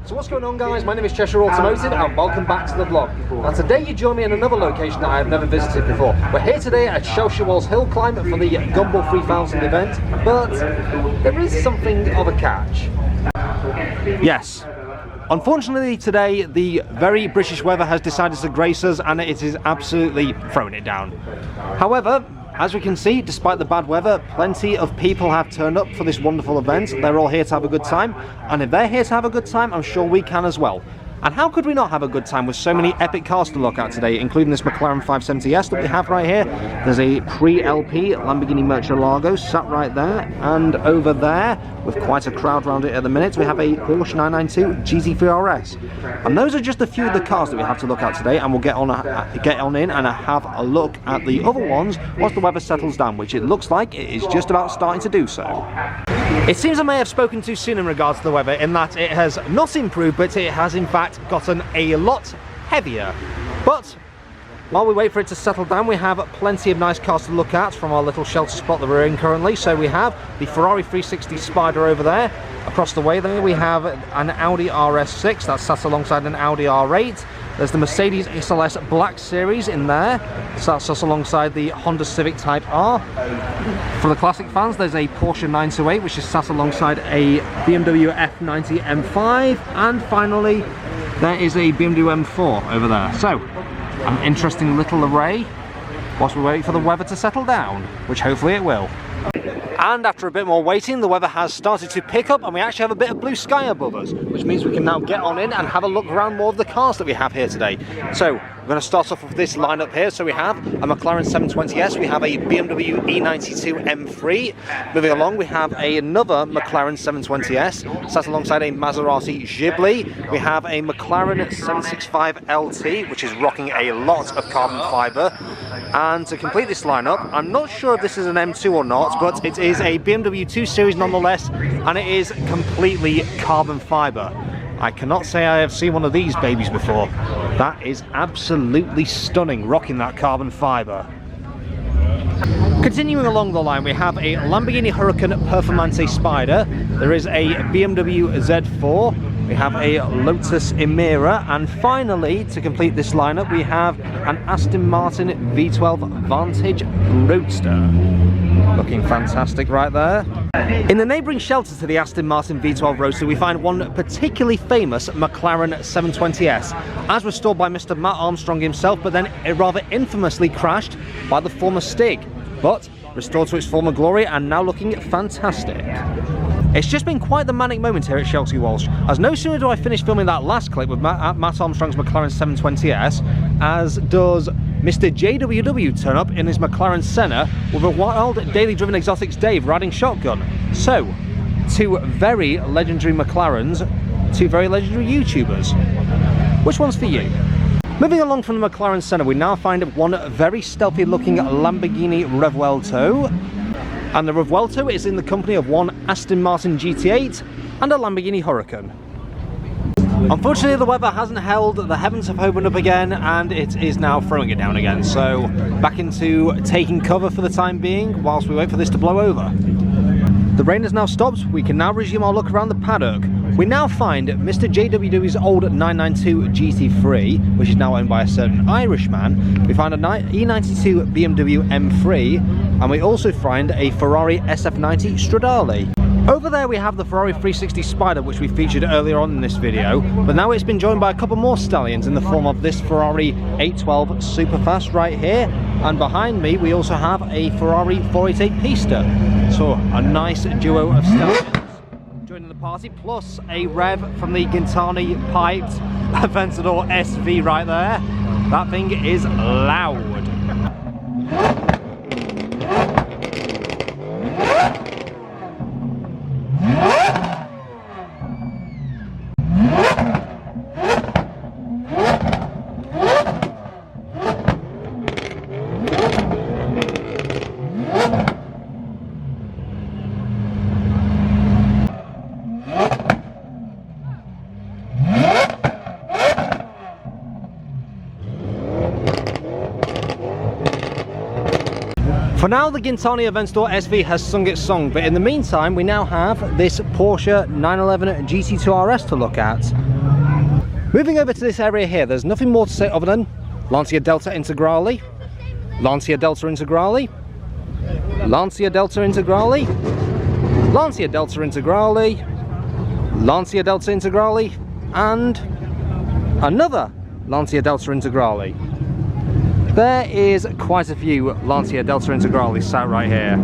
So what's going on, guys? My name is Cheshire Automotive and welcome back to the vlog. Now today you join me in another location that I have never visited before. We're here today at Shelsley Walsh Hill Climb for the Gumball 3000 event, but there is something of a catch. Yes. Unfortunately today the very British weather has decided to grace us and it is absolutely throwing it down. However, as we can see, despite the bad weather, plenty of people have turned up for this wonderful event. They're all here to have a good time, and if they're here to have a good time, I'm sure we can as well. And how could we not have a good time with so many epic cars to look at today, including this McLaren 570S that we have right here. There's a pre-LP Lamborghini Murcielago sat right there, and over there, with quite a crowd around it at the minute, we have a Porsche 992 GT3 RS. And those are just a few of the cars that we have to look at today, and we'll get on in and have a look at the other ones once the weather settles down, which it looks like it is just about starting to do so. It seems I may have spoken too soon in regards to the weather, in that it has not improved, but it has in fact gotten a lot heavier. But while we wait for it to settle down, we have plenty of nice cars to look at from our little shelter spot that we're in currently. So we have the Ferrari 360 Spider over there. Across the way there we have an Audi RS6 that's sat alongside an Audi R8. There's the Mercedes SLS Black Series in there, so that's just alongside the Honda Civic Type R. For the classic fans, there's a Porsche 928 which is sat alongside a BMW F90 M5, and finally there is a BMW M4 over there. So an interesting little array whilst we wait for the weather to settle down, which hopefully it will. And after a bit more waiting, the weather has started to pick up and we actually have a bit of blue sky above us, which means we can now get on in and have a look around more of the cars that we have here today. So we're going to start off with this lineup here. So we have a McLaren 720S, we have a BMW E92 M3. Moving along, we have another McLaren 720S sat alongside a Maserati Ghibli. We have a McLaren 765 LT, which is rocking a lot of carbon fibre. And to complete this lineup, I'm not sure if this is an M2 or not, but it is a BMW 2 Series nonetheless, and it is completely carbon fibre. I cannot say I have seen one of these babies before. That is absolutely stunning, rocking that carbon fibre. Continuing along the line, we have a Lamborghini Huracan Performante Spider. There is a BMW Z4. We have a Lotus Emira, and finally, to complete this lineup, we have an Aston Martin V12 Vantage Roadster. Looking fantastic right there. In the neighbouring shelter to the Aston Martin V12 Roadster, we find one particularly famous McLaren 720S, as restored by Mr. Matt Armstrong himself, but then it rather infamously crashed by the former Stig, but restored to its former glory and now looking fantastic. It's just been quite the manic moment here at Shelsley Walsh, as no sooner do I finish filming that last clip with Matt Armstrong's McLaren 720S, as does Mr. JWW turn up in his McLaren Senna with a wild daily driven exotics Dave riding shotgun. So, two very legendary McLarens, two very legendary YouTubers. Which one's for you? Moving along from the McLaren Senna, we now find one very stealthy looking Lamborghini Revuelto. And the Revuelto is in the company of one Aston Martin GT8 and a Lamborghini Huracan. Unfortunately, the weather hasn't held, the heavens have opened up again, and it is now throwing it down again. So, back into taking cover for the time being, whilst we wait for this to blow over. The rain has now stopped, we can now resume our look around the paddock. We now find Mr. JWW's old 992 GT3, which is now owned by a certain Irishman. We find a E92 BMW M3, and we also find a Ferrari SF90 Stradale. Over there we have the Ferrari 360 Spider, which we featured earlier on in this video, but now it's been joined by a couple more stallions in the form of this Ferrari 812 Superfast right here, and behind me we also have a Ferrari 488 Pista. So a nice duo of stallions joining the party, plus a rev from the Gintani piped Aventador SV right there. That thing is loud. For now, the Gintani Aventador SV has sung its song, but in the meantime, we now have this Porsche 911 GT2 RS to look at. Moving over to this area here, there's nothing more to say other than Lancia Delta Integrale, Lancia Delta Integrale, Lancia Delta Integrale, Lancia Delta Integrale, Lancia Delta Integrale, and another Lancia Delta Integrale. There is quite a few Lancia Delta Integrales sat right here.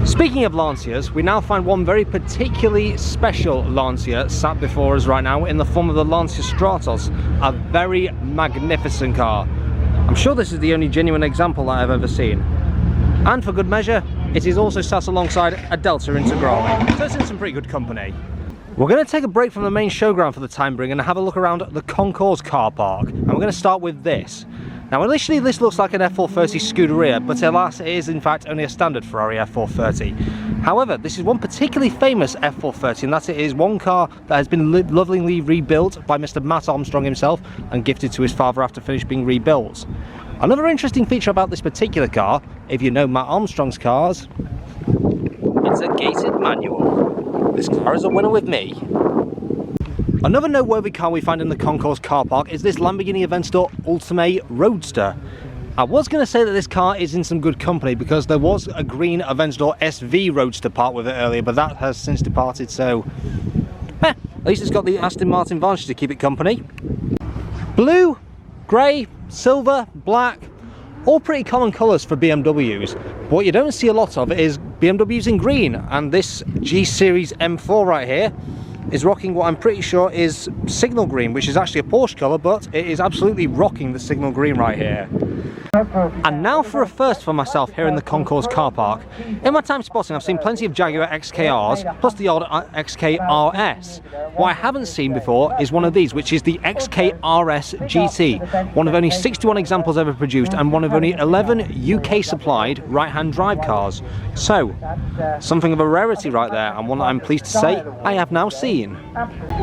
Speaking of Lancias, we now find one very particularly special Lancia sat before us right now in the form of the Lancia Stratos, a very magnificent car. I'm sure this is the only genuine example that I've ever seen. And for good measure, it is also sat alongside a Delta Integrale, so it's in some pretty good company. We're going to take a break from the main showground for the time being and have a look around the Concours car park, and we're going to start with this. Now initially this looks like an F430 Scuderia, but alas it is in fact only a standard Ferrari F430. However, this is one particularly famous F430, and that it is one car that has been lovingly rebuilt by Mr. Matt Armstrong himself and gifted to his father after finished being rebuilt. Another interesting feature about this particular car, if you know Matt Armstrong's cars, it's a gated manual. This car is a winner with me. Another noteworthy car we find in the Concours car park is this Lamborghini Aventador Ultimate Roadster. I was going to say that this car is in some good company because there was a green Aventador SV Roadster part with it earlier, but that has since departed, so at least it's got the Aston Martin varnish to keep it company. Blue, grey, silver, black, all pretty common colours for BMWs. But what you don't see a lot of is BMWs in green, and this G Series M4 right here is rocking what I'm pretty sure is signal green, which is actually a Porsche colour, but it is absolutely rocking the signal green right here. And now for a first for myself here in the Concours car park. In my time spotting, I've seen plenty of Jaguar XKRs, plus the odd XKRS. What I haven't seen before is one of these, which is the XKRS GT, one of only 61 examples ever produced and one of only 11 UK supplied right-hand drive cars. So, something of a rarity right there, and one that I'm pleased to say I have now seen.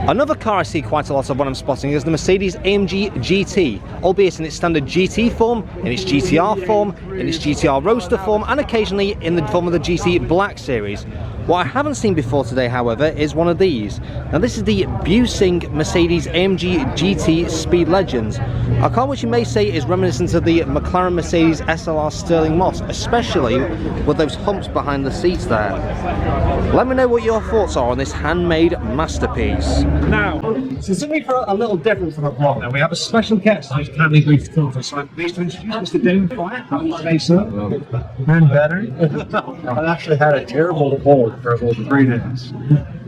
Another car I see quite a lot of when I'm spotting is the Mercedes AMG GT, albeit in its standard GT form, in its GTR form, in its GTR Roadster form, and occasionally in the form of the GT Black Series. What I haven't seen before today, however, is one of these. Now this is the Busing Mercedes AMG GT Speed Legends, a car which you may say is reminiscent of the McLaren Mercedes SLR Sterling Moss, especially with those humps behind the seats there. Let me know what your thoughts are on this handmade masterpiece. Now, so something for a little different from a vlog now. We have a special guest who's kindly agreed to talk to us, so I'm pleased to introduce Mr. Damon Fryer. How do you say, sir? And better. I actually had a terrible cold for about 3 days.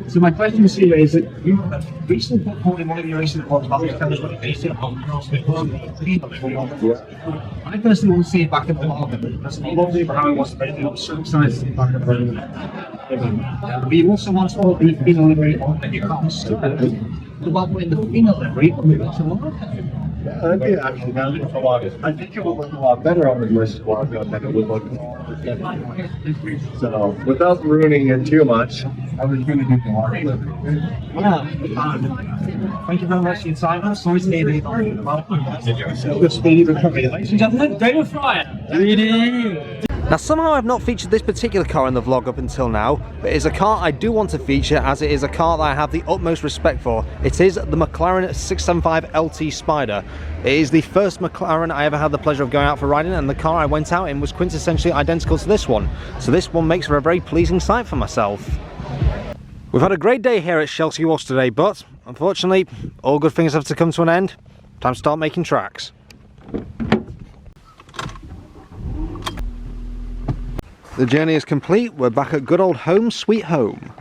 So my question to you is that you recently put forward in one of your recent vlogs about this kind of basic CrossFit. I personally want to see it back in the vlog. That's lovely about how it was, but I'm so excited to see it back in the vlog. But you also want to put the female livery on your cars. About putting the female livery on your cars. Yeah, I think actually, now that a lot, I think it would look a lot better on the list vlog than it would look. So, without ruining it too much, I was going to do the large livery. Thank you very much for your time. Sorry to hear the good speed recovery. Ladies and gentlemen, Damon Fryer. DDE. Now somehow I've not featured this particular car in the vlog up until now, but it's a car I do want to feature as it is a car that I have the utmost respect for. It is the McLaren 675 LT Spider. It is the first McLaren I ever had the pleasure of going out for riding, and the car I went out in was quintessentially identical to this one. So this one makes for a very pleasing sight for myself. We've had a great day here at Shelsley Walsh today, but unfortunately all good things have to come to an end. Time to start making tracks. The journey is complete, we're back at good old home sweet home.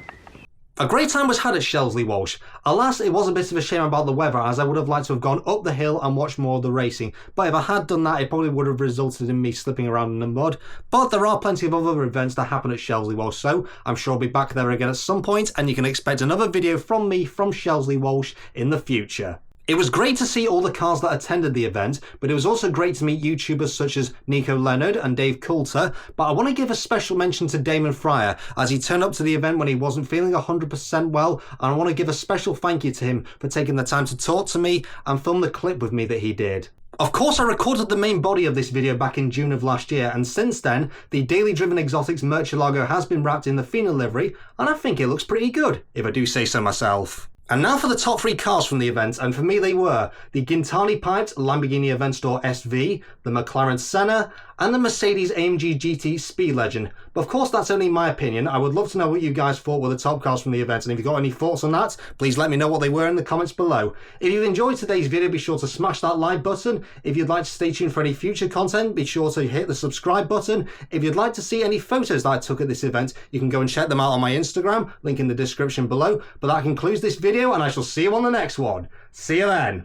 A great time was had at Shelsley Walsh. Alas, it was a bit of a shame about the weather, as I would have liked to have gone up the hill and watched more of the racing. But if I had done that, it probably would have resulted in me slipping around in the mud. But there are plenty of other events that happen at Shelsley Walsh, so I'm sure I'll be back there again at some point, and you can expect another video from me from Shelsley Walsh in the future. It was great to see all the cars that attended the event, but it was also great to meet YouTubers such as Nico Leonard and Dave Coulter, but I want to give a special mention to Damon Fryer, as he turned up to the event when he wasn't feeling 100% well, and I want to give a special thank you to him for taking the time to talk to me and film the clip with me that he did. Of course, I recorded the main body of this video back in June of last year, and since then, the Daily Driven Exotics Murcielago has been wrapped in the Fina livery, and I think it looks pretty good, if I do say so myself. And now for the top 3 cars from the event, and for me they were the Gintani piped Lamborghini Aventador SV, the McLaren Senna, and the Mercedes AMG GT Speed Legend. But of course that's only my opinion. I would love to know what you guys thought were the top cars from the event, and if you've got any thoughts on that, please let me know what they were in the comments below. If you've enjoyed today's video, be sure to smash that like button. If you'd like to stay tuned for any future content, be sure to hit the subscribe button. If you'd like to see any photos that I took at this event, you can go and check them out on my Instagram, link in the description below. But that concludes this video, and I shall see you on the next one. See you then.